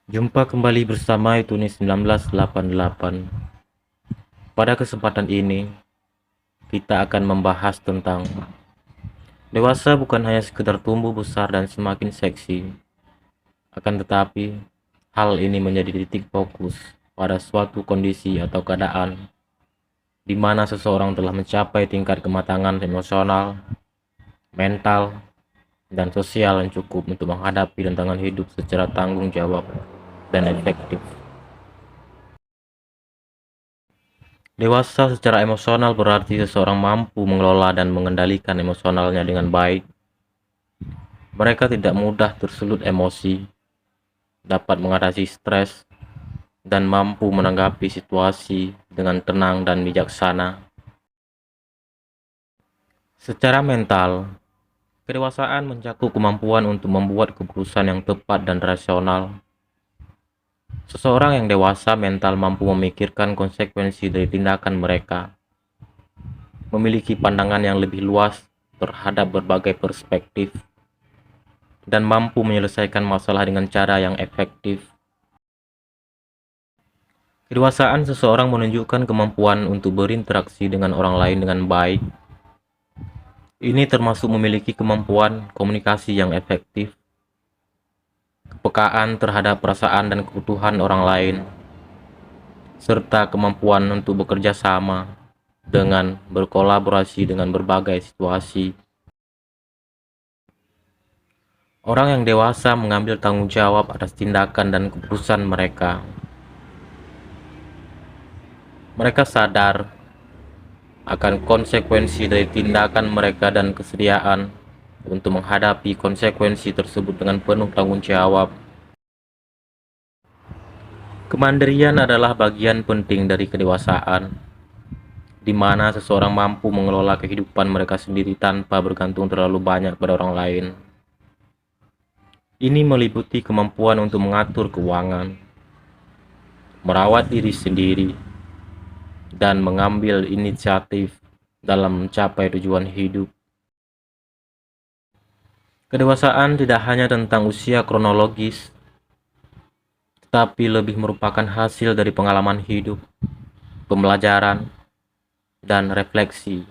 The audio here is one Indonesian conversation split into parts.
Jumpa kembali bersama Ituni 1988. Pada kesempatan ini, kita akan membahas tentang dewasa bukan hanya sekedar tumbuh besar dan semakin seksi, akan tetapi hal ini menjadi titik fokus pada suatu kondisi atau keadaan di mana seseorang telah mencapai tingkat kematangan emosional, mental, dan sosial yang cukup untuk menghadapi tantangan hidup secara tanggung jawab dan efektif. Dewasa secara emosional berarti seseorang mampu mengelola dan mengendalikan emosionalnya dengan baik. Mereka tidak mudah tersulut emosi, dapat mengatasi stres, dan mampu menanggapi situasi dengan tenang dan bijaksana. Secara mental, kedewasaan mencakup kemampuan untuk membuat keputusan yang tepat dan rasional. Seseorang yang dewasa mental mampu memikirkan konsekuensi dari tindakan mereka, memiliki pandangan yang lebih luas terhadap berbagai perspektif, dan mampu menyelesaikan masalah dengan cara yang efektif. Kedewasaan seseorang menunjukkan kemampuan untuk berinteraksi dengan orang lain dengan baik. Ini termasuk memiliki kemampuan komunikasi yang efektif, kepekaan terhadap perasaan dan kebutuhan orang lain, serta kemampuan untuk bekerja sama dengan berkolaborasi dengan berbagai situasi. Orang yang dewasa mengambil tanggung jawab atas tindakan dan keputusan mereka. Mereka sadar akan konsekuensi dari tindakan mereka dan kesediaan untuk menghadapi konsekuensi tersebut dengan penuh tanggung jawab. Kemandirian adalah bagian penting dari kedewasaan, di mana seseorang mampu mengelola kehidupan mereka sendiri tanpa bergantung terlalu banyak pada orang lain. Ini meliputi kemampuan untuk mengatur keuangan, merawat diri sendiri, dan mengambil inisiatif dalam mencapai tujuan hidup. Kedewasaan tidak hanya tentang usia kronologis, tetapi lebih merupakan hasil dari pengalaman hidup, pembelajaran, dan refleksi.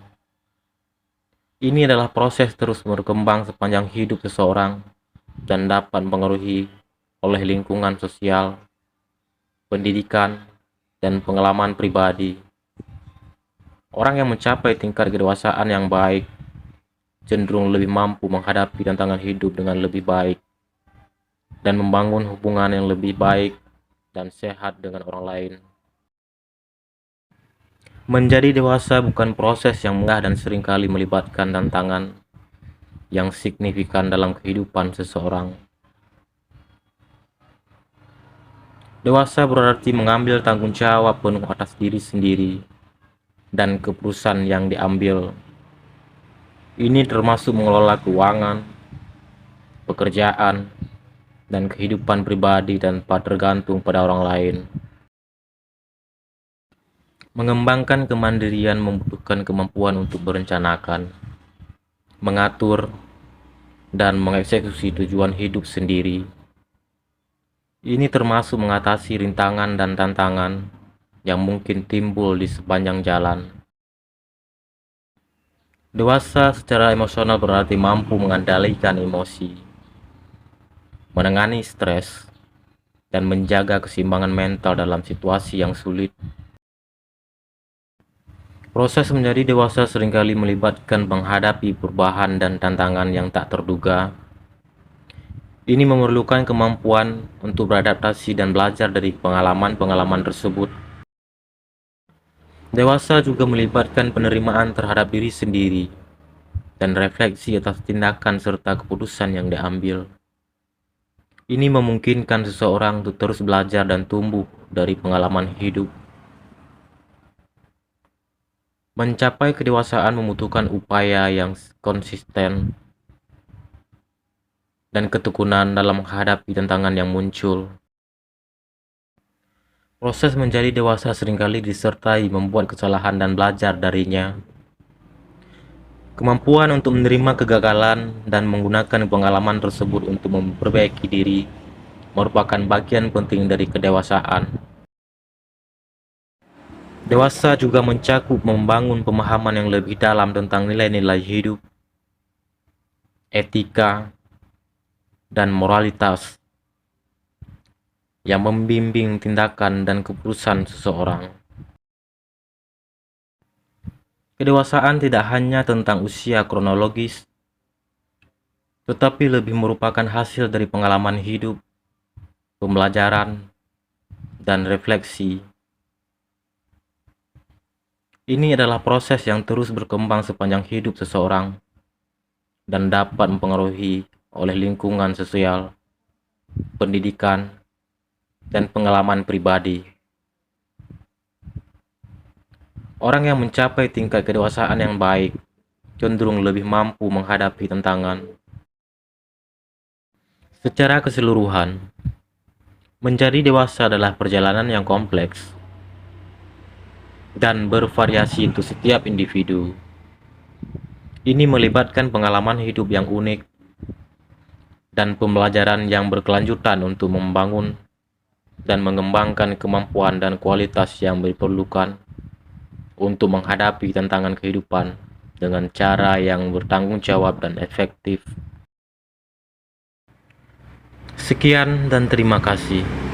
Ini adalah proses terus berkembang sepanjang hidup seseorang dan dapat mempengaruhi oleh lingkungan sosial, pendidikan, dan pengalaman pribadi. Orang yang mencapai tingkat kedewasaan yang baik cenderung lebih mampu menghadapi tantangan hidup dengan lebih baik dan membangun hubungan yang lebih baik dan sehat dengan orang lain. Menjadi dewasa bukan proses yang mudah dan seringkali melibatkan tantangan yang signifikan dalam kehidupan seseorang. Dewasa berarti mengambil tanggung jawab penuh atas diri sendiri dan keputusan yang diambil. Ini termasuk mengelola keuangan, pekerjaan, dan kehidupan pribadi tanpa tergantung pada orang lain. Mengembangkan kemandirian membutuhkan kemampuan untuk berencanakan, mengatur, dan mengeksekusi tujuan hidup sendiri. Ini termasuk mengatasi rintangan dan tantangan yang mungkin timbul di sepanjang jalan. Dewasa secara emosional berarti mampu mengendalikan emosi, menangani stres, dan menjaga keseimbangan mental dalam situasi yang sulit. Proses menjadi dewasa seringkali melibatkan menghadapi perubahan dan tantangan yang tak terduga. Ini memerlukan kemampuan untuk beradaptasi dan belajar dari pengalaman-pengalaman tersebut. Dewasa juga melibatkan penerimaan terhadap diri sendiri dan refleksi atas tindakan serta keputusan yang diambil. Ini memungkinkan seseorang untuk terus belajar dan tumbuh dari pengalaman hidup. Mencapai kedewasaan membutuhkan upaya yang konsisten dan ketekunan dalam menghadapi tantangan yang muncul. Proses menjadi dewasa seringkali disertai membuat kesalahan dan belajar darinya. Kemampuan untuk menerima kegagalan dan menggunakan pengalaman tersebut untuk memperbaiki diri merupakan bagian penting dari kedewasaan. Dewasa juga mencakup membangun pemahaman yang lebih dalam tentang nilai-nilai hidup, etika, dan moralitas yang membimbing tindakan dan keputusan seseorang. Kedewasaan tidak hanya tentang usia kronologis, tetapi lebih merupakan hasil dari pengalaman hidup, pembelajaran, dan refleksi. Ini adalah proses yang terus berkembang sepanjang hidup seseorang dan dapat mempengaruhi oleh lingkungan sosial, pendidikan, dan pengalaman pribadi. Orang yang mencapai tingkat kedewasaan yang baik cenderung lebih mampu menghadapi tantangan. Secara keseluruhan, menjadi dewasa adalah perjalanan yang kompleks dan bervariasi untuk setiap individu. Ini melibatkan pengalaman hidup yang unik dan pembelajaran yang berkelanjutan untuk membangun dan mengembangkan kemampuan dan kualitas yang diperlukan untuk menghadapi tantangan kehidupan dengan cara yang bertanggung jawab dan efektif. Sekian dan terima kasih.